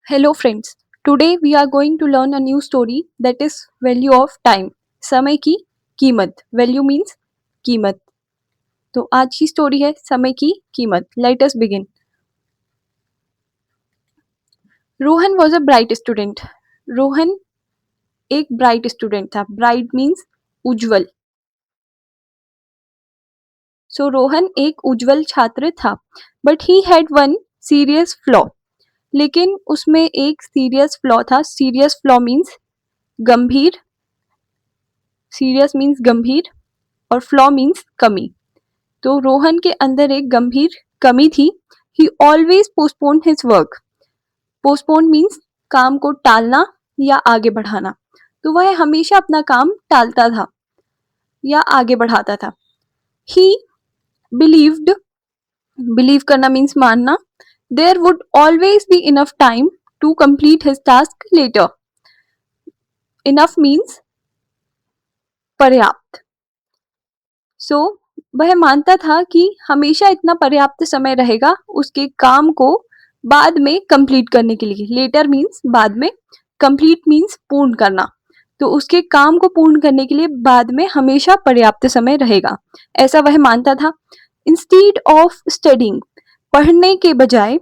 Hello friends. Today we are going to learn a new story that is value of time. समय की कीमत. Value means कीमत. तो आज की स्टोरी है समय की कीमत. Let us begin. Rohan was a bright student. Rohan एक bright student था. Bright means उज्जवल. So रोहन एक उज्जवल छात्र था. But he had one serious flaw. लेकिन उसमें एक serious flaw था. Serious flaw means गंभीर. Serious means गंभीर और फ्लॉ मीन्स कमी. तो रोहन के अंदर एक गंभीर कमी थी. ही always postpone his work. Postpone means काम को टालना या आगे बढ़ाना. तो वह हमेशा अपना काम टालता था या आगे बढ़ाता था. ही बिलीव्ड, बिलीव करना मीन्स मानना, there would always be enough time to complete his task later. Enough means पर्याप्त. सो वह मानता था कि हमेशा इतना पर्याप्त समय रहेगा उसके काम को बाद में कंप्लीट करने के लिए. लेटर मीन्स बाद में, कंप्लीट मीन्स पूर्ण करना. तो उसके काम को पूर्ण करने के लिए बाद में हमेशा पर्याप्त समय रहेगा, ऐसा वह मानता था. इंस्टीड ऑफ स्टडिंग, पढ़ने के बजाय,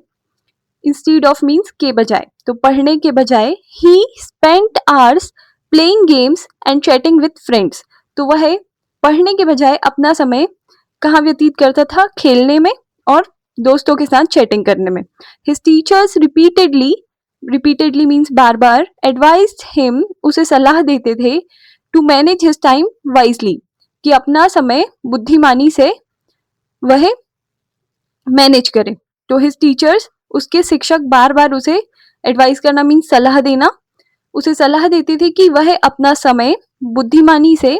इंस्टीड ऑफ मीन्स के बजाय, तो पढ़ने के बजाय ही spent hours playing games and chatting with friends. तो वह पढ़ने के बजाय अपना समय कहाँ व्यतीत करता था? खेलने में और दोस्तों के साथ चैटिंग करने में. His teachers repeatedly, repeatedly means बार बार, एडवाइज्ड हिम, उसे सलाह देते थे, to manage his time wisely, कि अपना समय बुद्धिमानी से वह मैनेज करे. तो हिज टीचर्स, उसके शिक्षक बार बार उसे, एडवाइस करना मीन्स सलाह देना, उसे सलाह देते थे कि वह अपना समय बुद्धिमानी से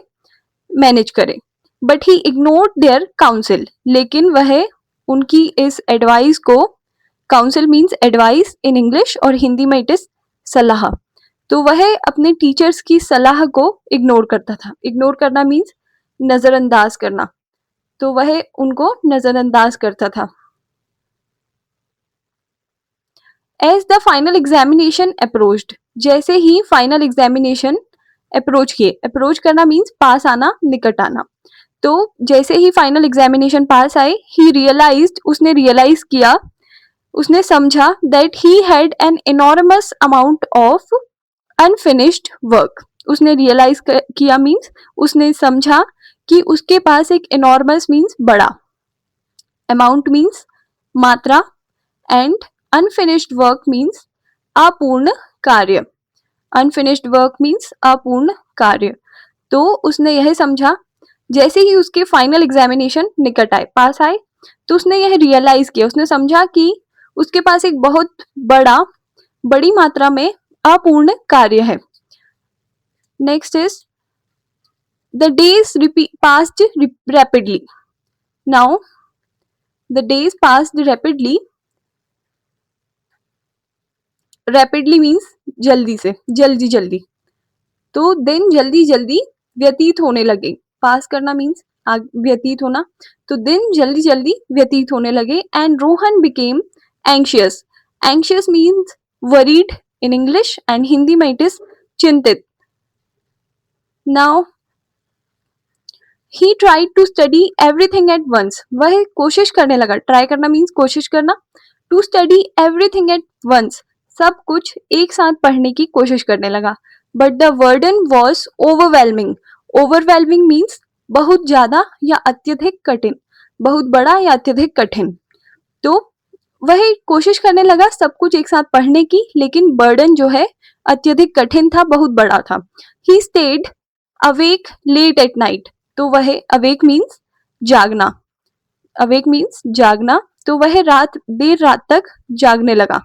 मैनेज करे. But he ignored their counsel, लेकिन वह उनकी इस एडवाइस को, council means advice in English और हिंदी में इट इज सलाह, तो वह अपने टीचर्स की सलाह को इग्नोर करता था. इग्नोर करना मीन्स नजरअंदाज करना, तो वह उनको नजरअंदाज करता था. As the final examination approached, जैसे ही फाइनल एग्जामिनेशन अप्रोच किए, अप्रोच करना मीन्स पास आना, निकट आना. तो जैसे ही फाइनल एग्जामिनेशन पास आए, ही रियलाइज्ड, उसने रियलाइज किया, उसने समझा, that he had an enormous amount of unfinished work. उसने रियलाइज किया मीन्स उसने समझा कि उसके पास एक इनॉर्मस मीन्स बड़ा, अमाउंट मीन्स मात्रा, एंड अनफिनिश्ड वर्क मीन्स अपूर्ण कार्य. अनफिनिश्ड वर्क मीन्स अपूर्ण कार्य. तो उसने यह समझा, जैसे ही उसके फाइनल एग्जामिनेशन निकट आए, पास आए, तो उसने यह रियलाइज किया, उसने समझा कि उसके पास एक बहुत बड़ी मात्रा में अपूर्ण कार्य है. Next is the days passed rapidly. Now the days passed rapidly, rapidly means जल्दी से, जल्दी जल्दी. तो दिन जल्दी जल्दी व्यतीत होने लगे. पास करना मीन्स व्यतीत होना, तो दिन जल्दी जल्दी व्यतीत होने लगे. And Rohan became anxious. Anxious means worried in English and Hindi में इट इज चिंतित. Now he tried to study everything at once. वह कोशिश करने लगा, ट्राई करना मीन्स कोशिश करना, to study everything at once, सब कुछ एक साथ पढ़ने की कोशिश करने लगा. But the burden was overwhelming. Overwhelming means बहुत ज्यादा या अत्यधिक कठिन, बहुत बड़ा या अत्यधिक कठिन. तो वह कोशिश करने लगा सब कुछ एक साथ पढ़ने की, लेकिन बर्डन जो है अत्यधिक कठिन था, बहुत बड़ा था. He stayed awake late at night. तो वह अवेक मीन्स जागना, अवेक मीन्स जागना, तो वह देर रात तक जागने लगा.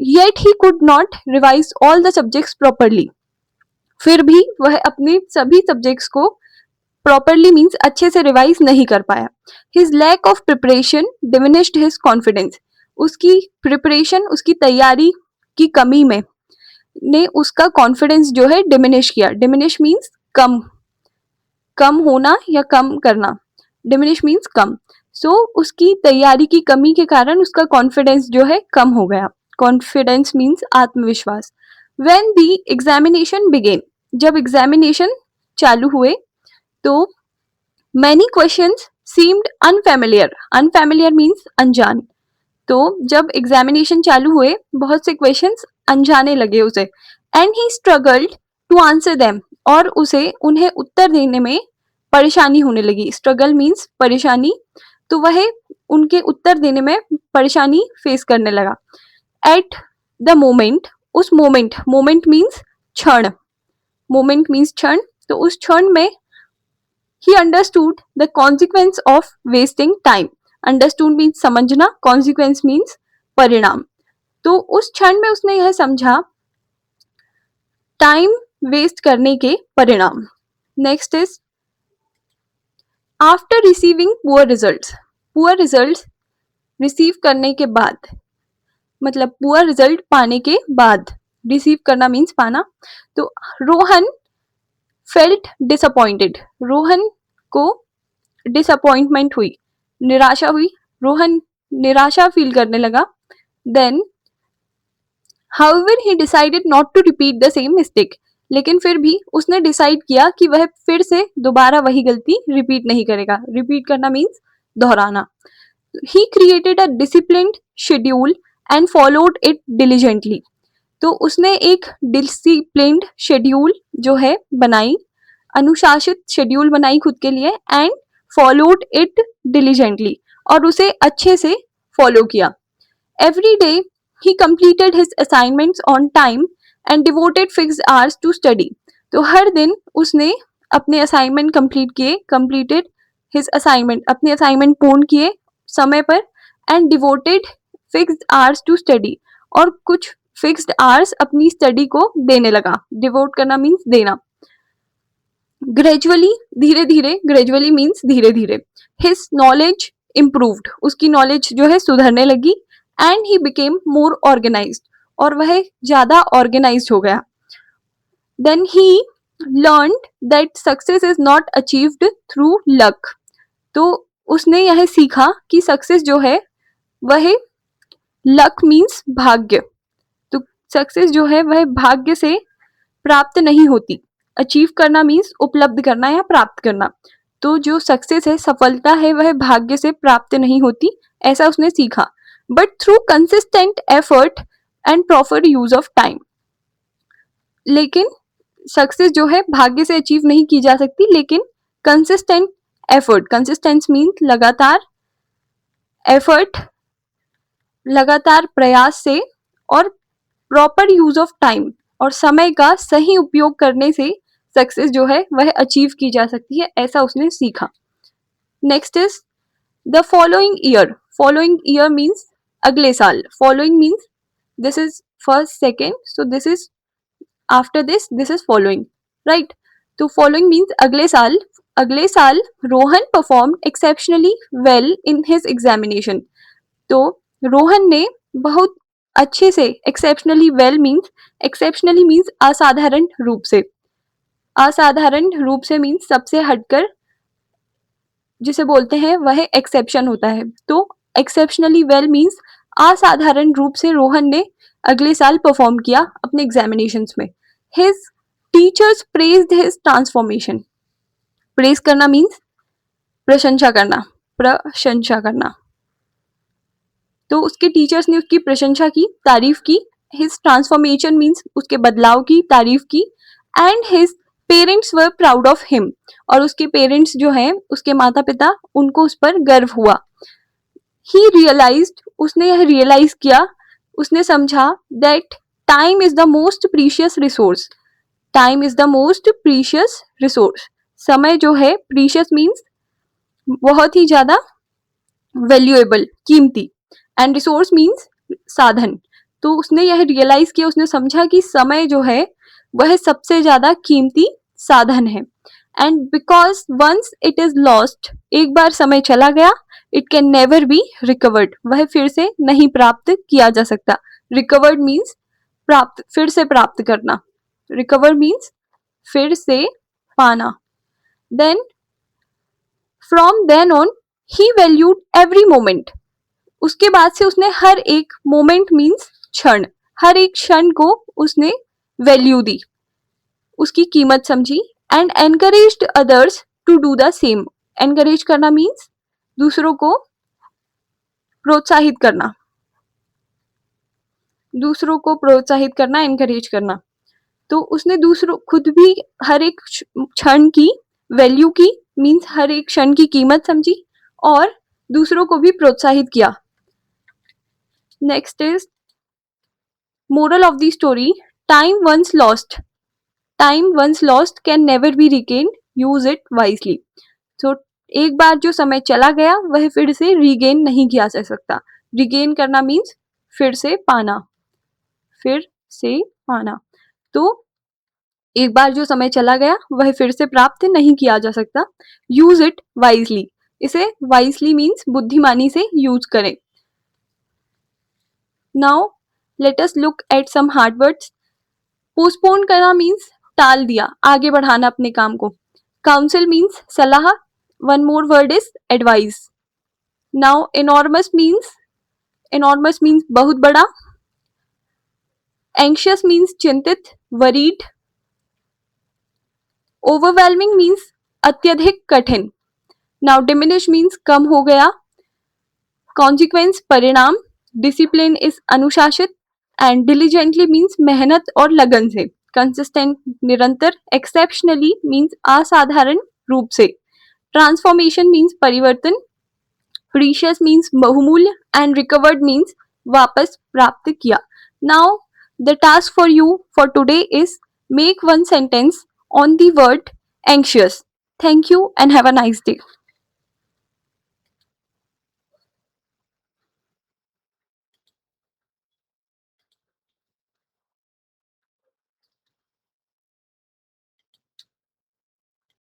Yet he could not revise all the subjects properly. फिर भी वह अपने सभी सब्जेक्ट्स को properly means अच्छे से रिवाइज नहीं कर पाया. His lack of preparation diminished his confidence. उसकी प्रिपरेशन, उसकी तैयारी की कमी में ने उसका कॉन्फिडेंस जो है डिमिनिश किया. डिमिनिश मीन्स कम, कम होना या कम करना. डिमिनिश मीन्स कम. सो उसकी तैयारी की कमी के कारण उसका कॉन्फिडेंस जो है कम हो गया. कॉन्फिडेंस मीन्स आत्मविश्वास. व्हेन द एग्जामिनेशन बिगेन, जब एग्जामिनेशन चालू हुए तो many questions seemed unfamiliar. Unfamiliar means अनजान. तो जब एग्जामिनेशन चालू हुए बहुत से क्वेश्चंस अनजाने लगे उसे. And he struggled to answer them, और उसे उन्हें उत्तर देने में परेशानी होने लगी. स्ट्रगल मीन्स परेशानी, तो वह उनके उत्तर देने में परेशानी फेस करने लगा. एट द मोमेंट, उस मोमेंट, मोमेंट मीन्स क्षण, मोमेंट मीन्स क्षण, तो उस क्षण में he understood the consequence of wasting time. Understood means समझना, consequence means परिणाम. तो उस क्षण में उसने यह समझा टाइम वेस्ट करने के परिणाम. Next is after receiving poor results. Poor results receive करने के बाद, मतलब पुअर रिजल्ट पाने के बाद, रिसीव करना मीन्स पाना. तो रोहन फेल्ट डिसअपॉइंटेड, रोहन को डिसअपॉइंटमेंट हुई, निराशा हुई. रोहन निराशा फील करने लगा. Then however he decided not to repeat the same mistake, लेकिन फिर भी उसने डिसाइड किया कि वह फिर से दोबारा वही गलती रिपीट नहीं करेगा. रिपीट करना मीन्स दोहराना. He created a disciplined schedule and followed it diligently. तो उसने एक डिसिप्लिन्ड शेड्यूल जो है बनाई, अनुशासित शेड्यूल बनाई खुद के लिए. एंड फॉलोड इट डिलीजेंटली, और उसे अच्छे से फॉलो किया. Every day he completed his assignments on time and devoted fixed hours to study. तो हर दिन उसने अपने असाइनमेंट कंप्लीट किए, कंप्लीटेड हिज असाइनमेंट, अपने असाइनमेंट पूर्ण किए समय पर. And devoted fixed hours to study, और कुछ फिक्स्ड आवर्स अपनी स्टडी को देने लगा. डिवोट करना मीन्स देना. ग्रेजुअली, धीरे धीरे, ग्रेजुअली मीन्स धीरे धीरे. हिज नॉलेज इम्प्रूव्ड, उसकी नॉलेज जो है सुधरने लगी. And he became more organised, और वह ज्यादा ऑर्गेनाइज्ड हो गया. Then he learned that success is not achieved through luck. तो उसने यह सीखा कि सक्सेस जो है वह लक मीन्स भाग्य, तो सक्सेस जो है वह भाग्य से प्राप्त नहीं होती. अचीव करना मीन्स उपलब्ध करना या प्राप्त करना. तो जो सक्सेस है, सफलता है, वह भाग्य से प्राप्त नहीं होती, ऐसा उसने सीखा. But through consistent effort and proper use of time. लेकिन सक्सेस जो है भाग्य से अचीव नहीं की जा सकती, लेकिन कंसिस्टेंट एफर्ट, कंसिस्टेंस मीन्स लगातार, एफर्ट लगातार प्रयास से, और प्रॉपर यूज ऑफ टाइम, और समय का सही उपयोग करने से सक्सेस जो है वह अचीव की जा सकती है, ऐसा उसने सीखा. Next is the following year. Following year means अगले साल. Following means this is first, second, so this is after this, this is following, right. तो फॉलोइंग मीन्स अगले साल. अगले साल Rohan perform exceptionally well in his examination. तो रोहन ने बहुत अच्छे से, exceptionally well means, exceptionally means असाधारण रूप से, असाधारण रूप से मीन्स सबसे हटकर जिसे बोलते हैं वह एक्सेप्शन होता है. तो एक्सेप्शनली वेल मीन्स असाधारण रूप से रोहन ने अगले साल परफॉर्म किया अपने एग्जामिनेशंस में. His teachers praised his transformation. Praise करना मीन्स प्रशंसा करना, प्रशंसा करना. तो उसके टीचर्स ने उसकी प्रशंसा की, तारीफ की. हिज ट्रांसफॉर्मेशन मीन्स उसके बदलाव की तारीफ की. And his parents were proud of him, और उसके पेरेंट्स जो हैं, उसके माता पिता, उनको उस पर गर्व हुआ. ही रियलाइज्ड, उसने यह रियलाइज किया, उसने समझा that time is the most precious resource. Time is the most precious resource. समय जो है, प्रीशियस मीन्स बहुत ही ज्यादा वैल्यूएबल, कीमती, एंड रिसोर्स मीन्स साधन. तो उसने यह रियलाइज किया, उसने समझा कि समय जो है वह सबसे ज्यादा कीमती साधन है. And because once it is lost, एक बार समय चला गया, it can never be recovered, वह फिर से नहीं प्राप्त किया जा सकता. रिकवर्ड मीन्स प्राप्त, फिर से प्राप्त करना. रिकवर मीन्स फिर से पाना. Then from then on he valued every moment. उसके बाद से उसने हर एक मोमेंट मीन्स क्षण, हर एक क्षण को उसने वैल्यू दी, उसकी कीमत समझी। And encouraged others to do the same. Encourage करना मीन्स दूसरों को प्रोत्साहित करना, दूसरों को प्रोत्साहित करना, एनकरेज करना। तो उसने दूसरों खुद भी हर एक क्षण की वैल्यू की, मीन्स हर एक क्षण की कीमत समझी और दूसरों को भी प्रोत्साहित किया। Next is moral of the story, time once lost, time once lost can never be regained, use it wisely. तो एक बार जो समय चला गया वह फिर से रिगेन नहीं किया जा सकता। रिगेन करना मीन्स फिर से पाना, फिर से पाना। तो एक बार जो समय चला गया वह फिर से प्राप्त नहीं किया जा सकता। यूज इट वाइजली, इसे वाइजली मीन्स बुद्धिमानी से यूज करें। Now let us look at some hard words. Postpone करना मीन्स टाल दिया, आगे बढ़ाना अपने काम को। काउंसिल मीन्स सलाह। One more word is advice. Now enormous means बहुत बड़ा। एंशियस मीन्स चिंतित, वरीड। ओवरवेलमिंग मीन्स अत्यधिक कठिन। नाउ डिमिनिश मीन्स कम हो गया। कॉन्सिक्वेंस परिणाम। डिसिप्लिन इज अनुशासित। एंड डिलीजेंटली मीन्स मेहनत और लगन से। कंसिस्टेंट निरंतर। एक्सेप्शनली मीन्स असाधारण रूप से। ट्रांसफॉर्मेशन मीन्स परिवर्तन। प्रीशियस मीन्स बहुमूल्य। एंड रिकवर्ड मीन्स वापस प्राप्त किया। Now the task for you for today is make one sentence on the word anxious. Thank you and have a nice day.